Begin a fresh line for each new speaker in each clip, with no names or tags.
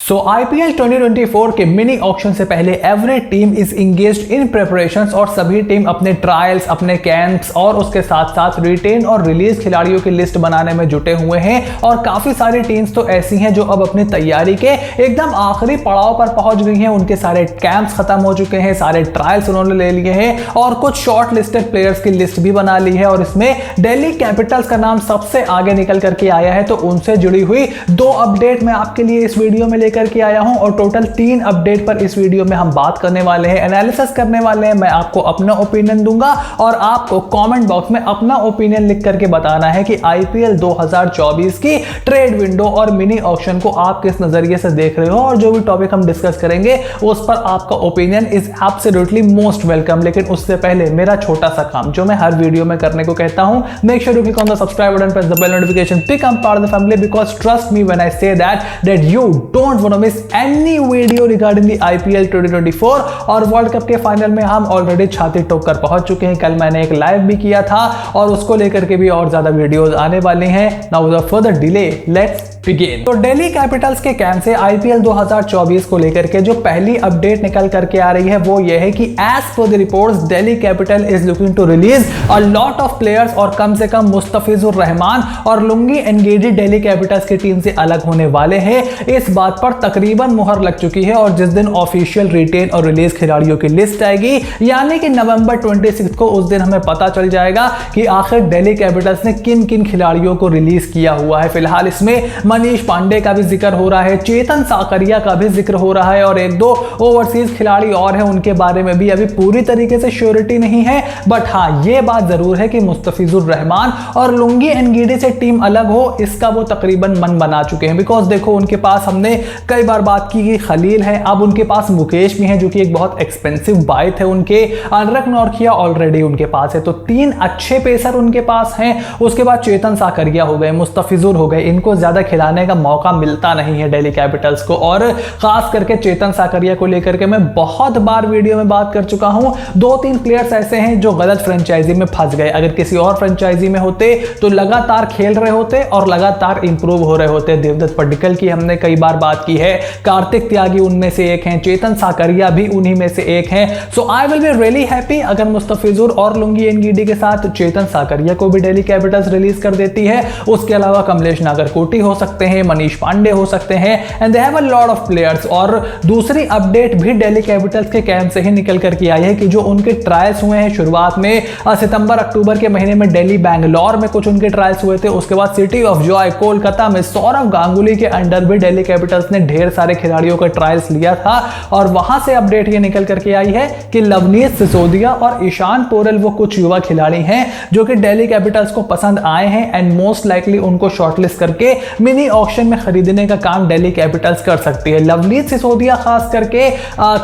IPL 2024 के mini auction से पहले every team is engaged in preparations और सभी टीम अपने ट्रायल्स, अपने कैंप्स और उसके साथ साथ रिटेन और रिलीज खिलाड़ियों की लिस्ट बनाने में जुटे हुए हैं। और काफी सारी टीम्स तो ऐसी हैं जो अब अपनी तैयारी के एकदम आखिरी पड़ाव पर पहुंच गई हैं। उनके सारे कैंप्स खत्म हो चुके हैं, सारे ट्रायल्स उन्होंने ले लिए हैं और कुछ शॉर्ट लिस्टेड प्लेयर्स की लिस्ट भी बना ली है। और इसमें दिल्ली कैपिटल्स का नाम सबसे आगे निकल करके आया है। तो उनसे जुड़ी हुई 2 अपडेट मैं आपके लिए इस वीडियो में लेकर के आया हूं और टोटल 3 अपडेट पर इस वीडियो में हम बात करने वाले हैं, एनालिसिस करने वाले हैं। मैं आपको अपना ओपिनियन दूंगा और आपको कमेंट बॉक्स में अपना ओपिनियन लिख करके बताना है कि आईपीएल 2024 की ट्रेड विंडो और मिनी ऑक्शन को आप किस नजरिए से देख रहे हो। और जो भी टॉपिक हम डिस्कस करेंगे उस पर आपका opinion is absolutely most welcome. लेकिन उससे पहले मेरा छोटा सा काम जो मैं हर वीडियो में करने को कहता हूं, make sure you click on the subscribe button, press the bell notification, become part of the family because trust me when I say that you don't want to miss any video regarding the IPL 2024। और world cup के final में हम already छाती ठोक कर पहुंच चुके हैं। कल मैंने एक लाइव भी किया था और उसको लेकर के भी और ज्यादा वीडियोस आने वाले हैं। Now without further delay let's begin. तो दिल्ली कैपिटल्स के कैंप से आईपीएल 2024 को लेकर के जो पहली अपडेट निकल करके आ रही है वो ये है कि as per the reports Delhi Capital is looking to release a lot of players और कम से कम मुस्तफिजुर रहमान और लुंगी एनगीडी दिल्ली कैपिटल्स की टीम से अलग होने वाले हैं। इस बात पर तकरीबन मुहर लग चुकी है और जिस दिन ऑफिशियल रिटेन और रिलीज खिलाड़ियों की लिस्ट आएगी यानी कि नवंबर 26 को, उस दिन हमें पता चल जाएगा कि आखिर दिल्ली कैपिटल्स ने किन किन खिलाड़ियों को रिलीज किया हुआ है। फिलहाल इसमें मनीष पांडे का भी जिक्र हो रहा है, चेतन साकरिया का भी जिक्र हो रहा है और 1-2 ओवरसीज खिलाड़ी और हैं, उनके बारे में भी अभी पूरी तरीके से श्योरिटी नहीं है। बट हाँ, यह बात जरूर है कि मुस्तफिजुर रहमान और लुंगी एनगीडी से टीम अलग हो इसका वो तकरीबन मन बना चुके हैं। बिकॉज देखो, उनके पास हमने कई बार बात की कि खलील है, अब उनके पास मुकेश भी है जो कि एक बहुत एक्सपेंसिव बाय थे उनके। अनुराग नौरखिया ऑलरेडी उनके पास है, तो 3 अच्छे पेसर उनके पास हैं। उसके बाद चेतन साकरिया हो गए, मुस्तफिजुर हो गए, इनको ज्यादा खिलाने का मौका मिलता नहीं है दिल्ली कैपिटल्स को। और खास करके चेतन साकरिया को लेकर के मैं बहुत बार वीडियो में बात कर चुका हूं। 2-3 प्लेयर्स ऐसे हैं जो गलत फ्रेंचाइजी में फंस गए। अगर किसी और फ्रेंचाइजी में होते तो लगातार खेल रहे होते और लगातार इंप्रूव हो रहे होते। देवदत्त पडिक्कल की हमने कई बार बात की है, कार्तिक त्यागी उनमें से एक हैं, चेतन साकरिया भी उन्हीं में से एक हैं। So I will be really happy अगर मुस्तफिजुर और लुंगी एनगीडी के साथ चेतन साकरिया को भी दिल्ली कैपिटल्स रिलीज कर देती है। उसके अलावा कमलेश नागरकोटी हो सकते हैं, मनीष पांडे हो सकते हैं, and they have a lot of players. और दूसरी अपडेट भी दिल्ली कैपिटल्स के कैंप से ही निकल करके आई है कि जो उनके ट्रायल्स हुए हैं शुरुआत में सितंबर अक्टूबर के महीने में दिल्ली बैंगलोर में कुछ उनके ट्रायल्स हुए थे। उसके बाद सिटी ऑफ जॉय कोलकाता में सौरव गांगुली के अंडर भी दिल्ली कैपिटल्स ने ढेर सारे खिलाड़ियों का ट्रायल्स लिया था। और वहां से अपडेट ये निकल करके आई है कि लवनीत सिसोदिया और ईशान पोरल वो कुछ युवा खिलाड़ी हैं जो कि दिल्ली कैपिटल्स को पसंद आए हैं एंड मोस्ट लाइकली उनको शॉर्टलिस्ट करके मिनी ऑक्शन में खरीदने का काम दिल्ली कैपिटल्स कर सकती है। लवनीत सिसोदिया खास करके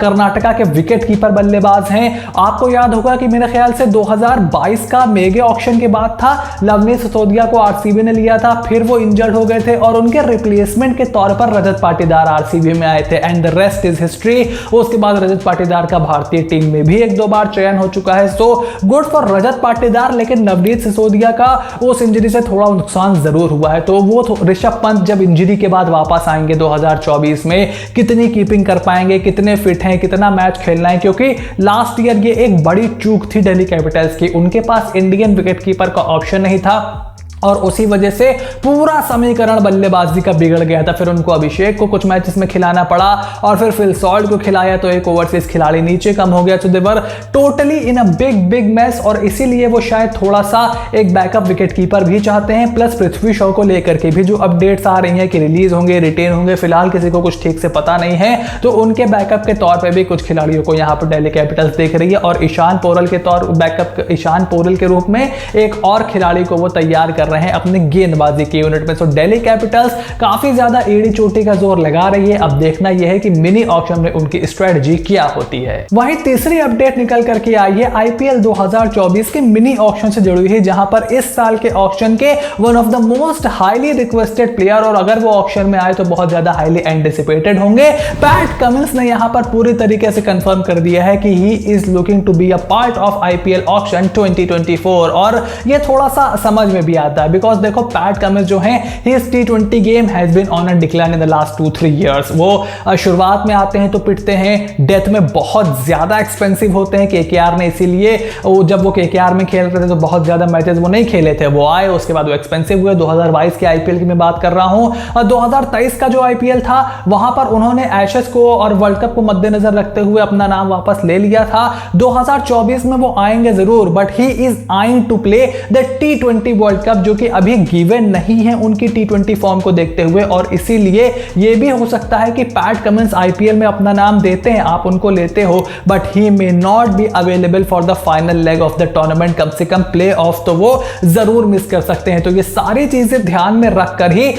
कर्नाटका के विकेट कीपर बल्लेबाज हैं। आपको याद होगा कि मेरे ख्याल से 2022 का मेगा ऑक्शन के बाद था, लवनीत सिसोदिया को आरसीबी ने लिया था, फिर वो इंजर्ड हो गए थे और उनके रिप्लेसमेंट के तौर पर रजत पाटीदार आरसीबी में आए थे and the rest is history. उसके बाद रजत पाटीदार का भारतीय टीम में भी 1-2 बार चयन हो चुका है। So good for Rajat Patidar. लेकिन नवनीत सिसोदिया का उस इंजरी से थोड़ा नुकसान जरूर हुआ है, तो वो ऋषभ पंत जब इंजरी के बाद वापस आएंगे 2024 में, कितनी कीपिंग कर पाएंगे, कितने फिट हैं, कितना मैच खेलना है। क्योंकि लास्ट ईयर ये एक बड़ी चूक थी दिल्ली कैपिटल्स की, उनके पास इंडियन विकेट कीपर का ऑप्शन नहीं था और उसी वजह से पूरा समीकरण बल्लेबाजी का बिगड़ गया था। फिर उनको अभिषेक को कुछ मैचेस में खिलाना पड़ा और फिर फिल सॉल्ट को खिलाया तो एक ओवरसीज खिलाड़ी नीचे कम हो गया। तो they were totally in a big match और इसीलिए वो शायद थोड़ा सा एक बैकअप विकेट कीपर भी चाहते हैं। प्लस पृथ्वी शॉ को लेकर के भी जो अपडेट्स आ रही हैं कि रिलीज होंगे, रिटेन होंगे, फिलहाल किसी को कुछ ठीक से पता नहीं है। तो उनके बैकअप के तौर पर भी कुछ खिलाड़ियों को यहाँ पर दिल्ली कैपिटल्स देख रही है और ईशान पोरल के तौर बैकअप ईशान पोरल के रूप में एक और खिलाड़ी को वो तैयार कर रहे हैं अपने गेंदबाजी के यूनिट में। तो दिल्ली कैपिटल्स काफी ज्यादा एड़ी चोटी का जोर लगा रही है। अब देखना यह है कि मिनी ऑक्शन में उनकी स्ट्रेटजी क्या होती है। वहीं तीसरी अपडेट निकल करके आई है आईपीएल 2024 के मिनी ऑक्शन से जुड़ी हुई, जहां पर इस साल के ऑक्शन के one of the most highly requested player, और अगर वो ऑक्शन में आए तो बहुत ज्यादा हाईली एंटिसिपेटेड होंगे, पैट कमिंस ने यहां पर पूरी तरीके से कंफर्म कर दिया है कि he is looking to be a part of IPL auction 2024। और ये थोड़ा सा समझ में भी आता जाता है, बिकॉज देखो पैट कमिंस जो है his T20 game has been on a decline in the last 2-3 years. वो शुरुआत में आते हैं तो पिटते हैं, डेथ में बहुत ज्यादा एक्सपेंसिव होते हैं KKR ने, इसीलिए जब वो KKR में खेल रहे थे तो बहुत ज्यादा मैचेस वो नहीं खेले थे, वो आए उसके बाद वो एक्सपेंसिव हुए। 2022 के IPL की मैं बात कर रहा हूं। 2023 का जो IPL था वहां पर उन्होंने एशेस को और वर्ल्ड कप को मद्देनजर रखते हुए अपना नाम वापस ले लिया था। 2024 में वो आएंगे जरूर, but he is eyeing to play the T20 world cup, जो कि अभी गिवन नहीं है उनकी T20 फॉर्म को देखते हुए, और इसीलिए ये भी हो सकता है कि पैट कमिंस IPL में अपना नाम देते हैं, आप उनको लेते हो, but he may not be available for the final leg of the tournament. कम से कम प्ले ऑफ तो वो जरूर मिस कर सकते हैं। तो ये सारी चीजें ध्यान में रखकर ही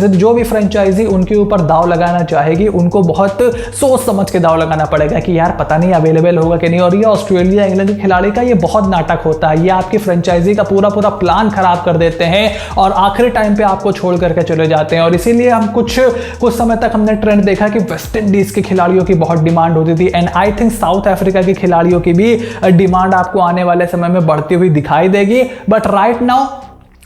जो भी फ्रेंचाइजी उनके ऊपर दाव लगाना चाहेगी उनको बहुत सोच समझ के दाव लगाना पड़ेगा कि यार पता नहीं अवेलेबल होगा कि नहीं। और ये ऑस्ट्रेलिया इंग्लैंड के खिलाड़ी का ये बहुत नाटक होता है, ये आपकी फ्रेंचाइजी का पूरा प्लान खराब कर देते हैं और आखिरी टाइम पे आपको छोड़ करके चले जाते हैं। और इसीलिए हम कुछ समय तक हमने ट्रेंड देखा कि वेस्ट इंडीज के खिलाड़ियों की बहुत डिमांड होती थी, and I think south Africa के खिलाड़ियों की भी डिमांड आपको आने वाले समय में बढ़ती हुई दिखाई देगी। But right now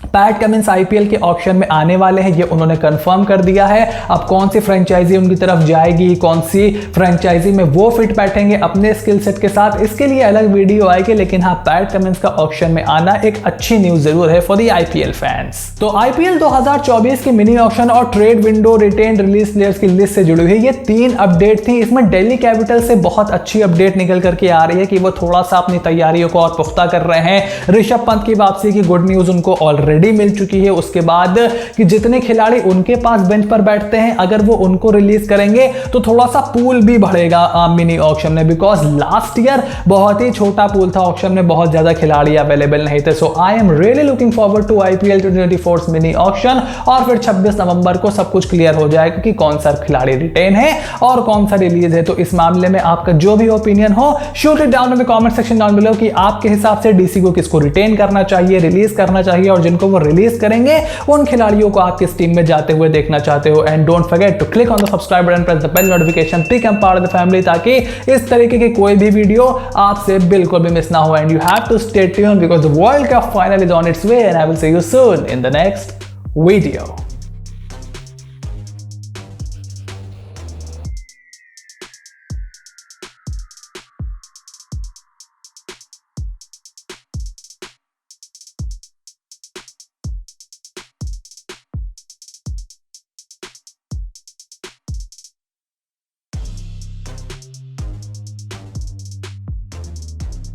PAT Cummins IPL के ऑप्शन में आने वाले हैं, ये उन्होंने कंफर्म कर दिया है। अब कौन सी फ्रेंचाइजी उनकी तरफ जाएगी, कौन सी फ्रेंचाइजी में वो फिट बैठेंगे अपने स्किल सेट के साथ, इसके लिए अलग वीडियो आएगी। लेकिन हाँ, पैट कमिंस का ऑप्शन में आना एक अच्छी न्यूज जरूर है फॉर द IPL फैंस। तो IPL 2024 की मिनी ऑप्शन और trade window, retain release players की लिस्ट से जुड़ी हुई ये 3 अपडेट थी। इसमें दिल्ली कैपिटल से बहुत अच्छी अपडेट निकल करके आ रही है कि वो थोड़ा सा अपनी तैयारियों को और पुख्ता कर रहे हैं। ऋषभ पंत की वापसी की गुड न्यूज उनको ऑलरेडी मिल चुकी है। उसके बाद कि जितने खिलाड़ी उनके पास बेंच पर बैठते हैं, अगर वो उनको रिलीज करेंगे तो थोड़ा सा पूल भी बढ़ेगा मिनी ऑक्शन में, बिकॉज लास्ट ईयर बहुत ही छोटा पूल था, ऑक्शन में बहुत ज्यादा खिलाड़ी अवेलेबल नहीं थे। So I am really looking forward to IPL 2024 mini auction, और फिर 26 नवंबर को सब कुछ क्लियर हो जाएगा कि कौन सा खिलाड़ी रिटेन है और कौन सा रिलीज है। तो इस मामले में आपका जो भी ओपिनियन हो, shoot it down in the comment section down below कि आपके हिसाब से DC को किसको रिटेन करना चाहिए, रिलीज करना चाहिए, और जिनको वो रिलीज करेंगे उन खिलाड़ियों को आप किस टीम में जाते हुए देखना चाहते हो। And don't forget to click on the subscribe button, press the bell notification, become part of the family, ताकि इस तरीके की कोई भी वीडियो आपसे बिल्कुल भी मिस ना हो। And you have to stay tuned because the world cup final is on its way, and I will see you soon in the next video.